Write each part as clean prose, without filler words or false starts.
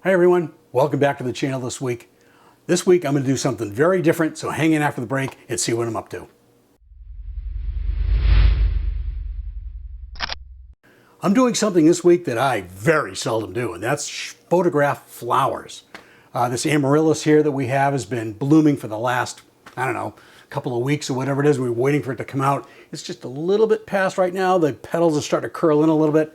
Hi everyone, welcome back to the channel this week. This week I'm going to do something very different, so hang in after the break and see what I'm up to. I'm doing something this week that I very seldom do, and that's photograph flowers. This amaryllis here that we have has been blooming for the last, I don't know, couple of weeks or whatever it is. We're waiting for it to come out. It's just a little bit past right now. The petals are starting to curl in a little bit,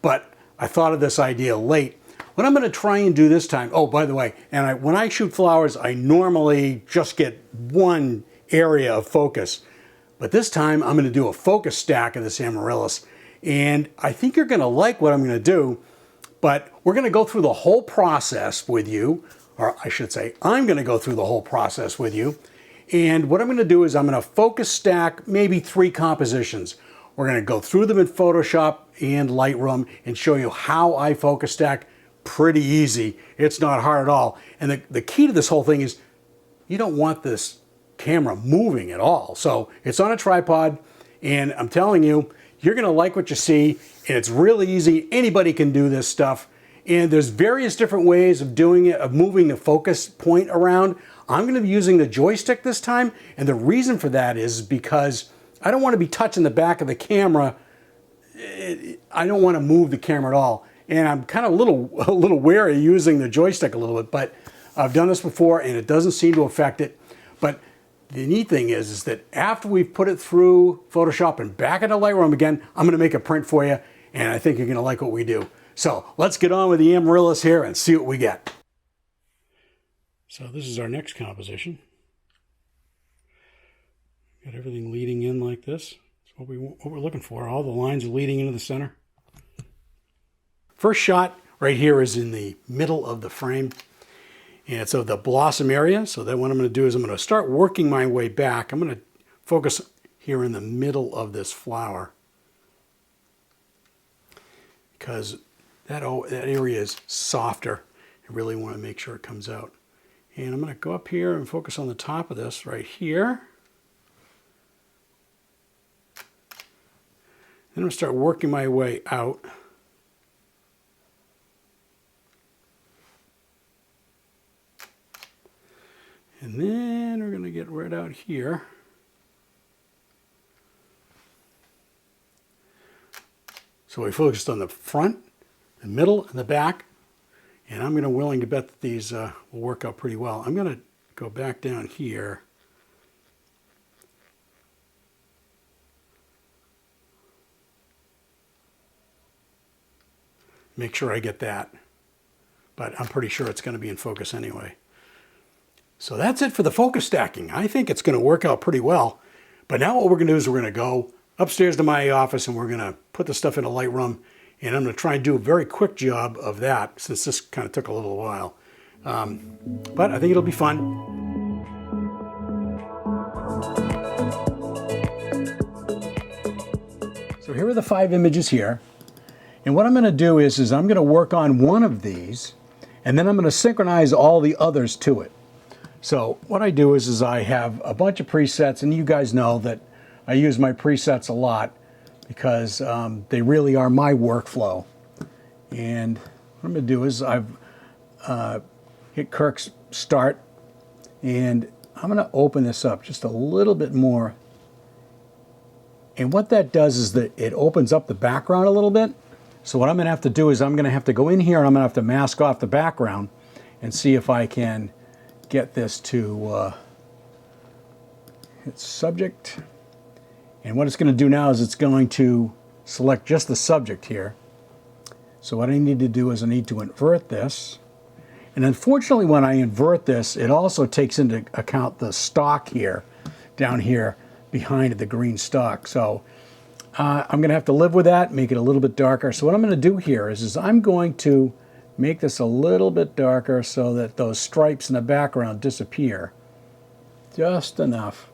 but I thought of this idea late. What I'm going to try and do this time, oh, by the way, when I shoot flowers, I normally just get one area of focus. But this time, I'm going to do a focus stack of this amaryllis. And I think you're going to like what I'm going to do, but we're going to go through the whole process with you, or I should say, I'm going to go through the whole process with you. And what I'm going to do is I'm going to focus stack maybe 3 compositions. We're going to go through them in Photoshop and Lightroom and show you how I focus stack. Pretty easy. It's not hard at all. And the key to this whole thing is you don't want this camera moving at all. So it's on a tripod, and I'm telling you, you're going to like what you see, and it's really easy. Anybody can do this stuff. And there's various different ways of doing it, of moving the focus point around. I'm going to be using the joystick this time, and the reason for that is because I don't want to be touching the back of the camera. I don't want to move the camera at all. And I'm kind of a little wary using the joystick a little bit, but I've done this before and it doesn't seem to affect it. But the neat thing is that after we've put it through Photoshop and back into Lightroom again, I'm going to make a print for you, and I think you're going to like what we do. So let's get on with the amaryllis here and see what we get. So this is our next composition. Got everything leading in like this. That's what we're looking for. All the lines are leading into the center. First shot right here is in the middle of the frame, and it's of the blossom area. So then what I'm going to do is I'm going to start working my way back. I'm going to focus here in the middle of this flower because that area is softer. I really want to make sure it comes out. And I'm going to go up here and focus on the top of this right here. Then I'm going to start working my way out. And then we're going to get right out here. So we focused on the front, the middle, and the back. And I'm willing to bet that these will work out pretty well. I'm going to go back down here. Make sure I get that. But I'm pretty sure it's going to be in focus anyway. So that's it for the focus stacking. I think it's going to work out pretty well. But now what we're going to do is we're going to go upstairs to my office and we're going to put the stuff in a Lightroom. And I'm going to try and do a very quick job of that since this kind of took a little while. But I think it'll be fun. So here are the 5 images here. And what I'm going to do is I'm going to work on one of these and then I'm going to synchronize all the others to it. So what I do is I have a bunch of presets, and you guys know that I use my presets a lot because they really are my workflow. And what I'm going to do is I've hit Kirk's start, and I'm going to open this up just a little bit more. And what that does is that it opens up the background a little bit. So what I'm going to have to do is I'm going to have to go in here and I'm going to have to mask off the background and see if I can get this to hit subject. And what it's going to do now is it's going to select just the subject here. So what I need to do is I need to invert this. And unfortunately when I invert this, it also takes into account the stock here, down here behind the green stock. So I'm going to have to live with that, make it a little bit darker. So what I'm going to do here is I'm going to make this a little bit darker so that those stripes in the background disappear. Just enough.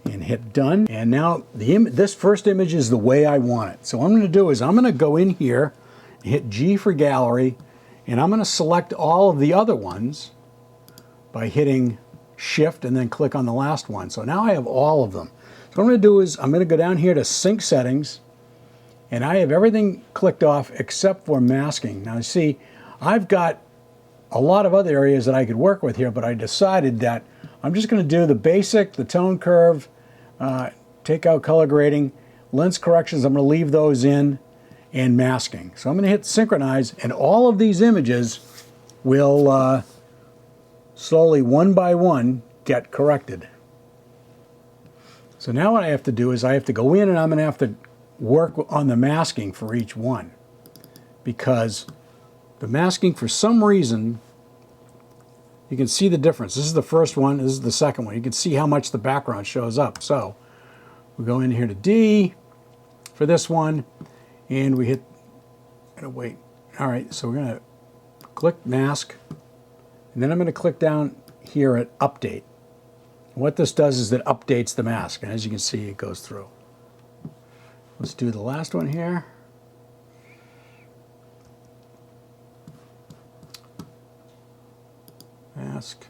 And hit done. And now this first image is the way I want it. So what I'm going to do is I'm going to go in here, hit G for gallery, and I'm going to select all of the other ones by hitting Shift and then click on the last one. So now I have all of them. So what I'm going to do is I'm going to go down here to Sync Settings, and I have everything clicked off except for masking. Now see, I've got a lot of other areas that I could work with here, but I decided that I'm just going to do the basic, the tone curve, take out color grading, lens corrections, I'm going to leave those in, and masking. So I'm going to hit synchronize, and all of these images will slowly, one by one, get corrected. So now what I have to do is I have to go in and I'm going to have to work on the masking for each one, because the masking, for some reason, you can see the difference. This is the first one, this is the second one. You can see how much the background shows up. So we go in here to D for this one, and we hit, wait, all right, so we're going to click mask, and then I'm going to click down here at update. What this does is it updates the mask, and as you can see, it goes through. Let's do the last one here. Mask,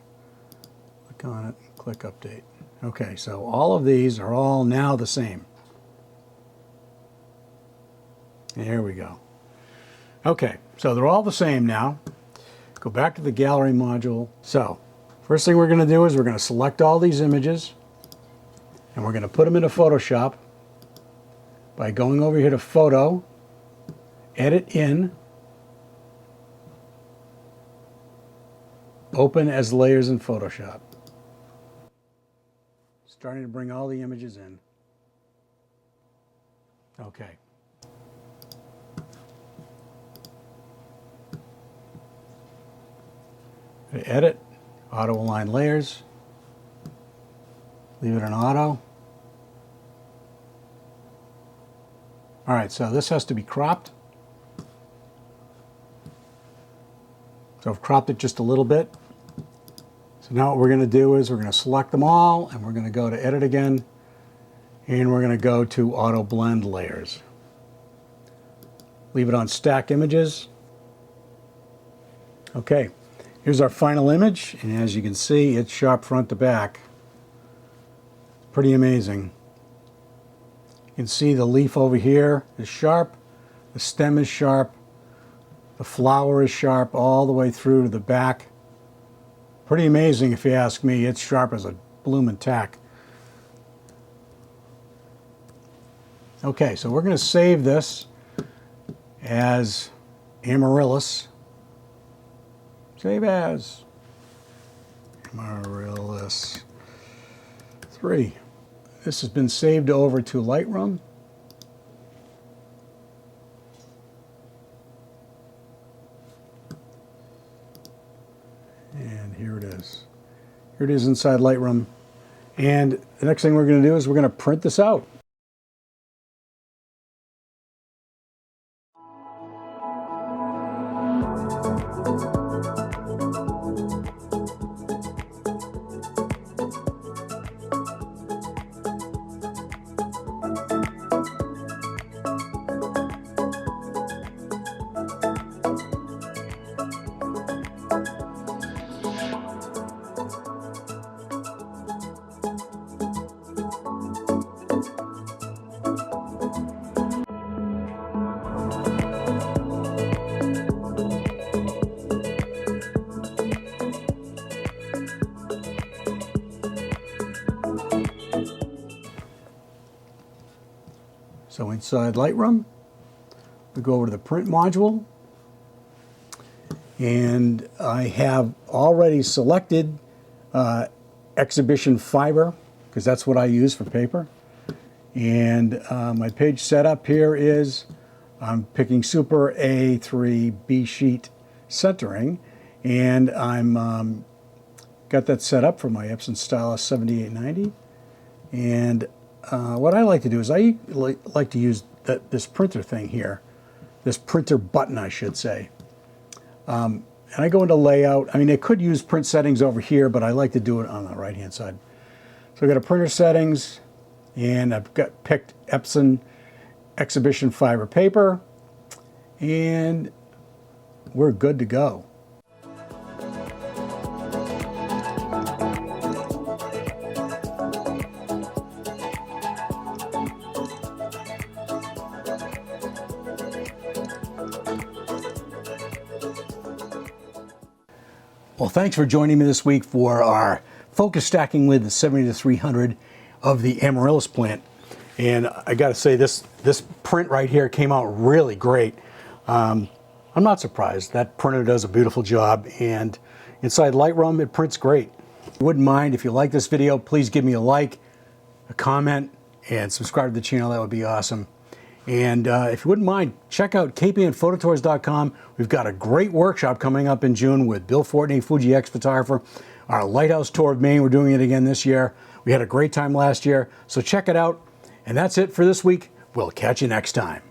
click on it, click update. Okay, so all of these are all now the same. There we go. Okay, so they're all the same now. Go back to the gallery module. So, first thing we're going to do is we're going to select all these images, and we're going to put them into Photoshop by going over here to Photo, Edit In, Open as Layers in Photoshop. Starting to bring all the images in. Okay. Edit, Auto Align Layers, leave it in Auto. All right, so this has to be cropped. So I've cropped it just a little bit. So now what we're going to do is we're going to select them all, and we're going to go to Edit again, and we're going to go to Auto Blend Layers. Leave it on Stack Images. Okay, here's our final image, and as you can see, it's sharp front to back. Pretty amazing. You can see the leaf over here is sharp, the stem is sharp, the flower is sharp all the way through to the back. Pretty amazing if you ask me. It's sharp as a bloomin' tack. Okay, so we're going to save this as Amaryllis. Save as Amaryllis 3. This has been saved over to Lightroom. And here it is. Here it is inside Lightroom. And the next thing we're going to do is we're going to print this out. So inside Lightroom, we go over to the print module, and I have already selected exhibition fiber, because that's what I use for paper. And my page setup here is I'm picking Super A3 B sheet centering, and I'm got that set up for my Epson Stylus 7890. And what I like to do is I like to use this printer thing here, this printer button, I should say. And I go into layout. I mean, I could use print settings over here, but I like to do it on the right-hand side. So I've got a printer settings, and I've got picked Epson Exhibition Fiber paper, and we're good to go. Well, thanks for joining me this week for our focus stacking with the 70-300 of the Amaryllis plant. And I got to say, this print right here came out really great. I'm not surprised. That printer does a beautiful job, and inside Lightroom, it prints great. If you wouldn't mind, if you like this video, please give me a like, a comment, and subscribe to the channel. That would be awesome. And if you wouldn't mind, check out kpnphototours.com. We've got a great workshop coming up in June with Bill Fortney, Fuji X photographer. Our Lighthouse Tour of Maine, we're doing it again this year. We had a great time last year, so check it out. And that's it for this week. We'll catch you next time.